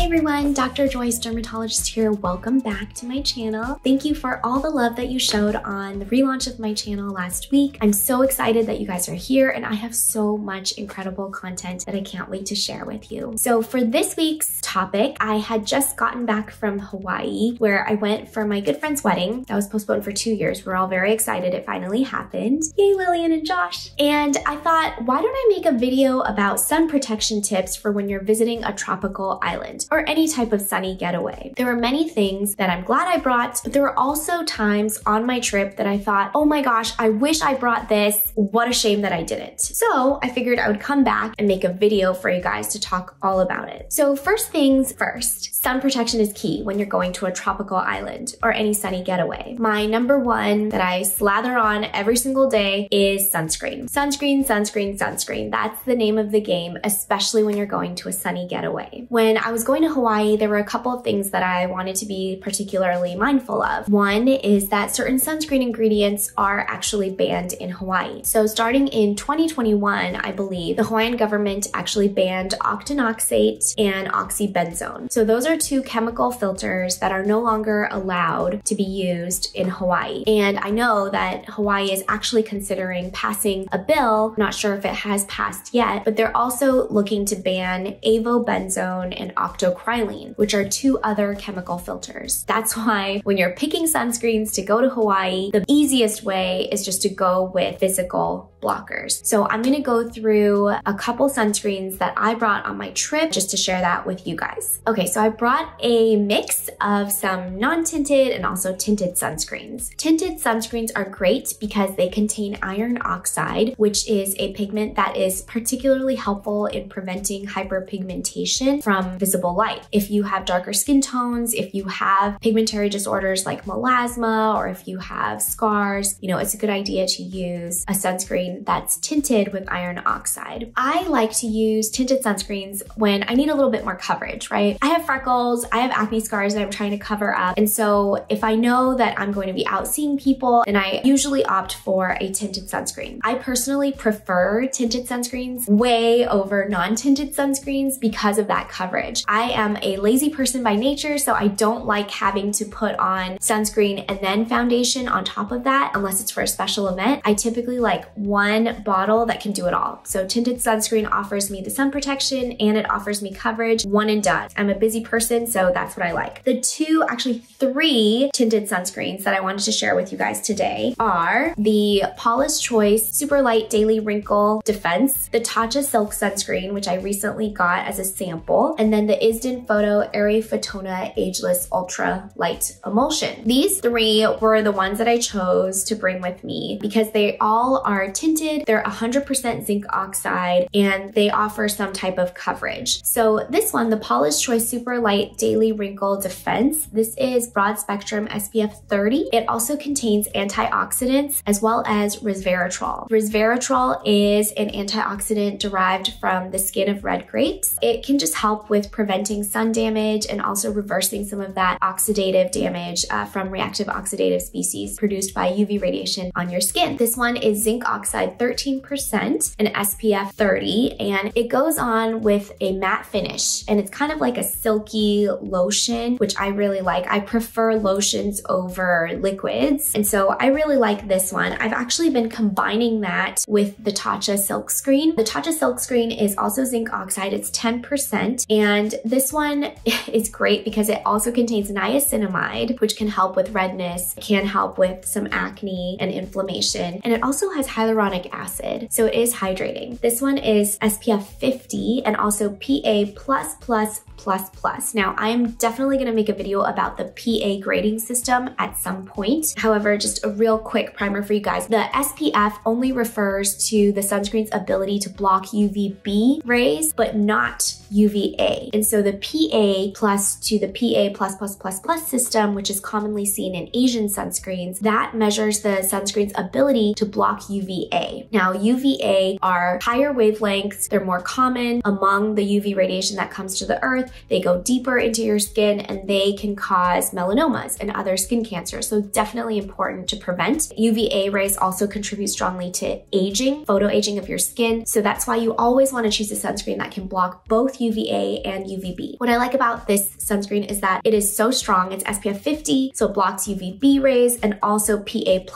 everyone, Dr. Joyce, dermatologist here. Welcome back to my channel. Thank you for all the love that you showed on the relaunch of my channel last week. I'm so excited that you guys are here and I have so much incredible content that I can't wait to share with you. So for this week's topic, I had just gotten back from Hawaii where I went for my good friend's wedding. That was postponed for 2 years. We're all very excited it finally happened. Yay, Lillian and Josh. And I thought, why don't I make a video about sun protection tips for when you're visiting a tropical island or any type of sunny getaway. There were many things that I'm glad I brought, but there were also times on my trip that I thought, oh my gosh, I wish I brought this. What a shame that I didn't. So I figured I would come back and make a video for you guys to talk all about it. So first things first, sun protection is key when you're going to a tropical island or any sunny getaway. My number one that I slather on every single day is sunscreen. Sunscreen, sunscreen, sunscreen. That's the name of the game, especially when you're going to a sunny getaway. When I was going to Hawaii, there were a couple of things that I wanted to be particularly mindful of. One is that certain sunscreen ingredients are actually banned in Hawaii. So starting in 2021, I believe, the Hawaiian government actually banned octinoxate and oxybenzone. So those are two chemical filters that are no longer allowed to be used in Hawaii. And I know that Hawaii is actually considering passing a bill, not sure if it has passed yet, but they're also looking to ban avobenzone and octocrylene, which are two other chemical filters. That's why when you're picking sunscreens to go to Hawaii, the easiest way is just to go with physical blockers. So I'm gonna go through a couple sunscreens that I brought on my trip just to share that with you guys. Okay, so I brought a mix of some non-tinted and also tinted sunscreens. Tinted sunscreens are great because they contain iron oxide, which is a pigment that is particularly helpful in preventing hyperpigmentation from visible light. If you have darker skin tones, if you have pigmentary disorders like melasma, or if you have scars, you know, it's a good idea to use a sunscreen that's tinted with iron oxide. I like to use tinted sunscreens when I need a little bit more coverage, right? I have freckles, I have acne scars that I'm trying to cover up. And so if I know that I'm going to be out seeing people, then I usually opt for a tinted sunscreen. I personally prefer tinted sunscreens way over non-tinted sunscreens because of that coverage. I am a lazy person by nature, so I don't like having to put on sunscreen and then foundation on top of that unless it's for a special event. I typically like one bottle that can do it all. So tinted sunscreen offers me the sun protection and it offers me coverage, one and done. I'm a busy person, so that's what I like. The actually three tinted sunscreens that I wanted to share with you guys today are the Paula's Choice Super Light Daily Wrinkle Defense, the Tatcha Silk Sunscreen, which I recently got as a sample, and then the Isden Photo Airy Fotona Ageless Ultra Light Emulsion. These three were the ones that I chose to bring with me because they all are tinted, they're 100% zinc oxide, and they offer some type of coverage. So this one, the Paula's Choice Super Light Daily Wrinkle Defense, this is broad spectrum SPF 30. It also contains antioxidants as well as resveratrol. Resveratrol is an antioxidant derived from the skin of red grapes. It can just help with preventing sun damage and also reversing some of that oxidative damage from reactive oxidative species produced by UV radiation on your skin. This one is zinc oxide 13% and SPF 30, and it goes on with a matte finish, and it's kind of like a silky lotion, which I really like. I prefer lotions over liquids, and so I really like this one. I've actually been combining that with the Tatcha Silk Screen. The Tatcha Silk Screen is also zinc oxide, it's 10%, and this one is great because it also contains niacinamide, which can help with redness, can help with some acne and inflammation, and it also has hyaluronic acid, so it is hydrating. This one is SPF 50 and also PA+++++. Now, I'm definitely gonna make a video about the PA grading system at some point. However, just a real quick primer for you guys. The SPF only refers to the sunscreen's ability to block UVB rays, but not UVA. And so the PA plus to the PA++++ system, which is commonly seen in Asian sunscreens, that measures the sunscreen's ability to block UVA. UVA. Now, UVA are higher wavelengths. They're more common among the UV radiation that comes to the earth. They go deeper into your skin and they can cause melanomas and other skin cancers. So definitely important to prevent. UVA rays also contribute strongly to aging, photoaging of your skin. So that's why you always want to choose a sunscreen that can block both UVA and UVB. What I like about this sunscreen is that it is so strong. It's SPF 50, so it blocks UVB rays and also PA++++.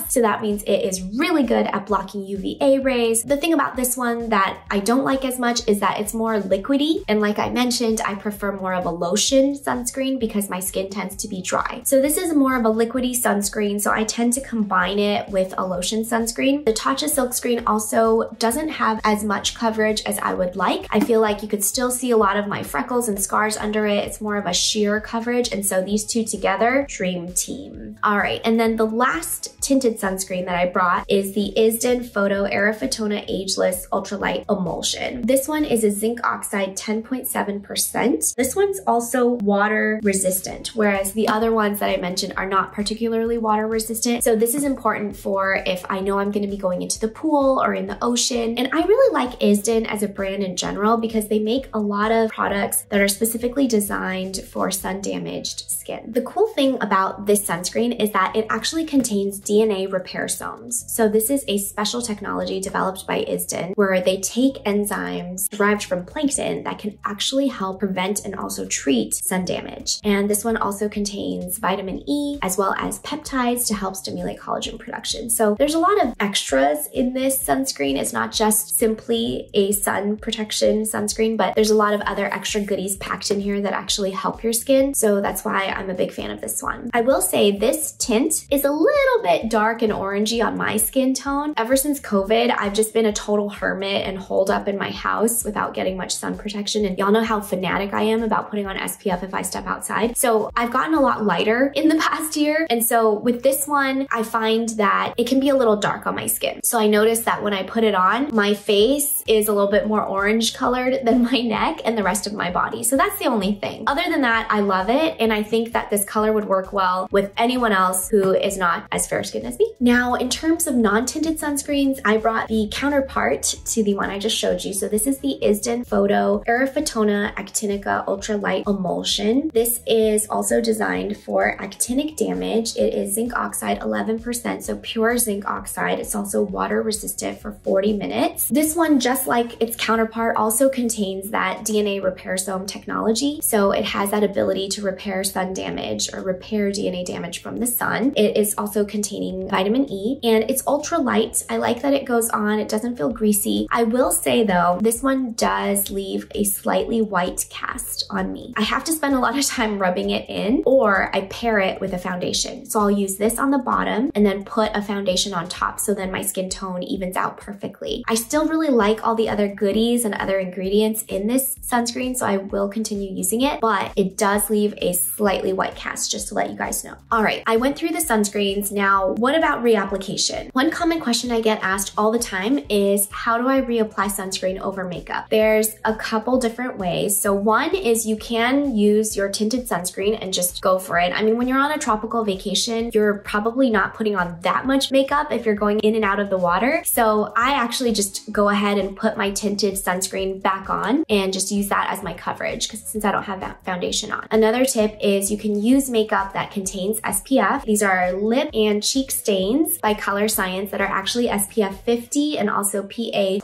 So that means it is really good at blocking UVA rays. The thing about this one that I don't like as much is that it's more liquidy. And like I mentioned, I prefer more of a lotion sunscreen because my skin tends to be dry. So this is more of a liquidy sunscreen, so I tend to combine it with a lotion sunscreen. The Tatcha Silkscreen also doesn't have as much coverage as I would like. I feel like you could still see a lot of my freckles and scars under it. It's more of a sheer coverage, and so these two together, dream team. All right, and then the last tinted sunscreen that I brought is the Isden Photo Aerofotona Ageless Ultralight Emulsion. This one is a zinc oxide 10.7%. This one's also water resistant, whereas the other ones that I mentioned are not particularly water resistant. So this is important for if I know I'm going to be going into the pool or in the ocean. And I really like Isden as a brand in general because they make a lot of products that are specifically designed for sun-damaged skin. The cool thing about this sunscreen is that it actually contains DNA repairsomes. So this is a special technology developed by Isden where they take enzymes derived from plankton that can actually help prevent and also treat sun damage. And this one also contains vitamin E as well as peptides to help stimulate collagen production. So there's a lot of extras in this sunscreen. It's not just simply a sun protection sunscreen, but there's a lot of other extra goodies packed in here that actually help your skin. So that's why I'm a big fan of this one. I will say this tint is a little bit dark and orangey on my skin tone. Ever since COVID, I've just been a total hermit and holed up in my house without getting much sun protection. And y'all know how fanatic I am about putting on SPF if I step outside. So I've gotten a lot lighter in the past year. And so with this one, I find that it can be a little dark on my skin. So I noticed that when I put it on, my face is a little bit more orange colored than my neck and the rest of my body. So that's the only thing. Other than that, I love it. And I think that this color would work well with anyone else who is not as fair skinned as me. Now, in terms of non-tinted sunscreens, I brought the counterpart to the one I just showed you. So this is the Isden Photo Aerofotona Actinica Ultralight Emulsion. This is also designed for actinic damage. It is zinc oxide 11%, so pure zinc oxide. It's also water resistant for 40 minutes. This one, just like its counterpart, also contains that DNA repairosome technology. So it has that ability to repair sun damage or repair DNA damage from the sun. It is also containing vitamin E and it's ultra light. I like that it goes on. It doesn't feel greasy. I will say though, this one does leave a slightly white cast on me. I have to spend a lot of time rubbing it in, or I pair it with a foundation. So I'll use this on the bottom and then put a foundation on top so then my skin tone evens out perfectly. I still really like all the other goodies and other ingredients in this sunscreen, so I will continue using it, but it does leave a slightly white cast, just to let you guys know. All right, I went through the sunscreens. Now, what about reapplication? One common question I get asked all the time is, how do I reapply sunscreen over makeup? There's a couple different ways. So one is you can use your tinted sunscreen and just go for it. I mean, when you're on a tropical vacation, you're probably not putting on that much makeup if you're going in and out of the water. So I actually just go ahead and put my tinted sunscreen back on and just use that as my coverage, because since I don't have that foundation on. Another tip is you can use makeup that contains SPF. These are lip and cheek stains by Color Science that are actually SPF 50 and also PA++++,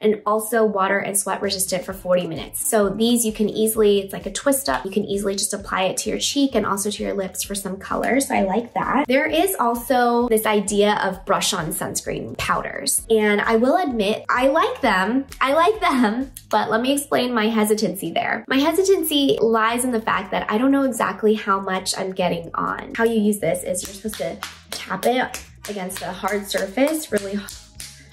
and also water and sweat resistant for 40 minutes. So these you can easily, it's like a twist up, you can easily just apply it to your cheek and also to your lips for some color. So I like that. There is also this idea of brush on sunscreen powders. And I will admit, I like them, but let me explain my hesitancy there. My hesitancy lies in the fact that I don't know exactly how much I'm getting on. How you use this is you're supposed to tap it against a hard surface really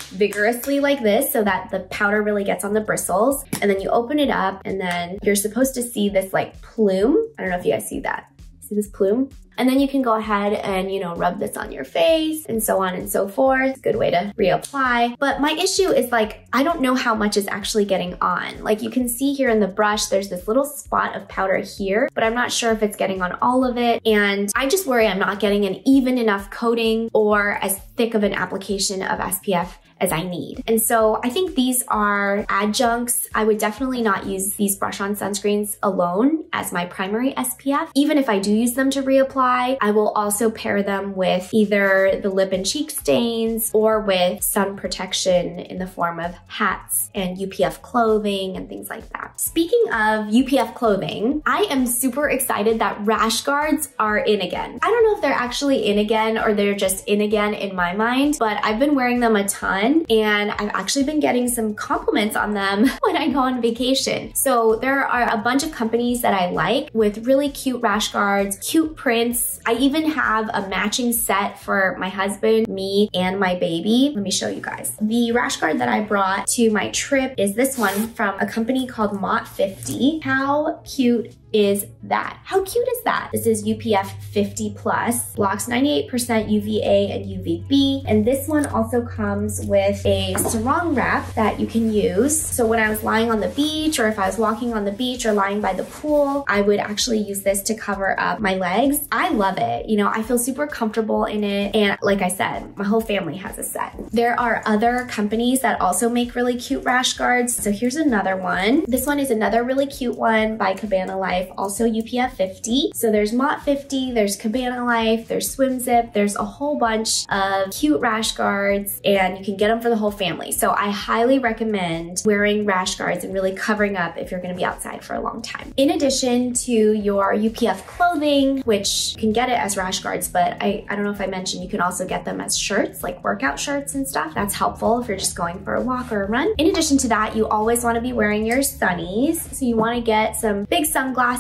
vigorously like this so that the powder really gets on the bristles, and then you open it up and then you're supposed to see this like plume. I don't know if you guys see that. See this plume? And then you can go ahead and, you know, rub this on your face and so on and so forth. Good way to reapply. But my issue is like, I don't know how much is actually getting on. Like you can see here in the brush, there's this little spot of powder here, but I'm not sure if it's getting on all of it. And I just worry I'm not getting an even enough coating or as thick of an application of SPF as I need. And so I think these are adjuncts. I would definitely not use these brush-on sunscreens alone as my primary SPF. Even if I do use them to reapply, I will also pair them with either the lip and cheek stains or with sun protection in the form of hats and UPF clothing and things like that. Speaking of UPF clothing, I am super excited that rash guards are in again. I don't know if they're actually in again or they're just in again in my mind, but I've been wearing them a ton and I've actually been getting some compliments on them when I go on vacation. So there are a bunch of companies that I like with really cute rash guards, cute prints. I even have a matching set for my husband, me, and my baby. Let me show you guys. The rash guard that I brought to my trip is this one from a company called Mott 50. How cute is that? How cute is that? This is UPF 50 plus, blocks 98% UVA and UVB. And this one also comes with a sarong wrap that you can use. So when I was lying on the beach, or if I was walking on the beach or lying by the pool, I would actually use this to cover up my legs. I love it. You know, I feel super comfortable in it. And like I said, my whole family has a set. There are other companies that also make really cute rash guards. So here's another one. This one is another really cute one by Cabana Life, also UPF 50. So there's Mott 50, there's Cabana Life, there's Swim Zip, there's a whole bunch of cute rash guards and you can get them for the whole family. So I highly recommend wearing rash guards and really covering up if you're gonna be outside for a long time. In addition to your UPF clothing, which you can get it as rash guards, but I don't know if I mentioned, you can also get them as shirts, like workout shirts and stuff. That's helpful if you're just going for a walk or a run. In addition to that, you always wanna be wearing your sunnies. So you wanna get some big sunglasses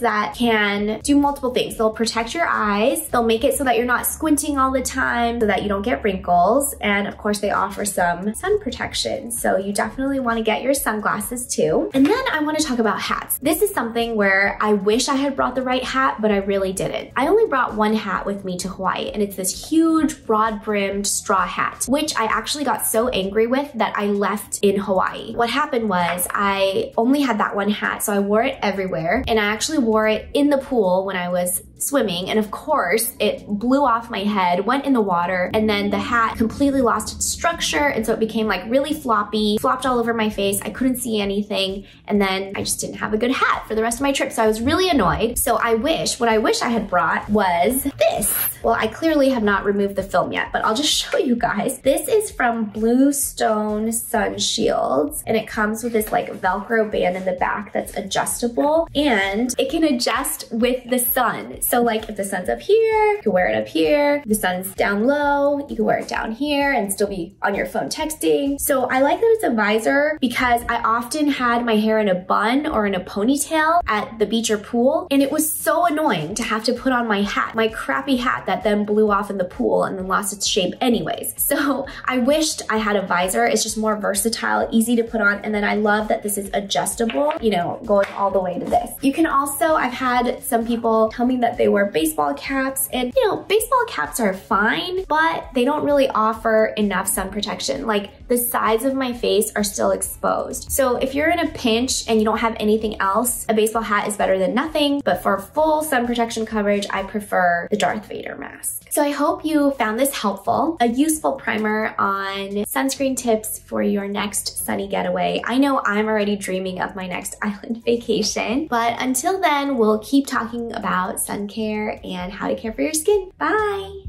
that can do multiple things. They'll protect your eyes. They'll make it so that you're not squinting all the time so that you don't get wrinkles. And of course they offer some sun protection. So you definitely want to get your sunglasses too. And then I want to talk about hats. This is something where I wish I had brought the right hat, but I really didn't. I only brought one hat with me to Hawaii and it's this huge broad brimmed straw hat, which I actually got so angry with that I left in Hawaii. What happened was I only had that one hat, so I wore it everywhere. And I actually wore it in the pool when I was swimming, and of course it blew off my head, went in the water, and then the hat completely lost its structure, and so it became like really floppy, flopped all over my face. I couldn't see anything, and then I just didn't have a good hat for the rest of my trip, so I was really annoyed. So what I wish I had brought was this. Well, I clearly have not removed the film yet, but I'll just show you guys. This is from Bluestone Sun Shields, and it comes with this like Velcro band in the back that's adjustable, and it can adjust with the sun. So like if the sun's up here, you can wear it up here. If the sun's down low, you can wear it down here and still be on your phone texting. So I like that it's a visor because I often had my hair in a bun or in a ponytail at the beach or pool, and it was so annoying to have to put on my hat, my crappy hat that then blew off in the pool and then lost its shape anyways. So I wished I had a visor. It's just more versatile, easy to put on, and then I love that this is adjustable, you know, going all the way to this. You can also, I've had some people tell me that they wear baseball caps, and you know, baseball caps are fine, but they don't really offer enough sun protection. Like the sides of my face are still exposed. So if you're in a pinch and you don't have anything else, a baseball hat is better than nothing, but for full sun protection coverage, I prefer the Darth Vader mask. So I hope you found this helpful, a useful primer on sunscreen tips for your next sunny getaway. I know I'm already dreaming of my next island vacation, but until then, we'll keep talking about sun care and how to care for your skin. Bye!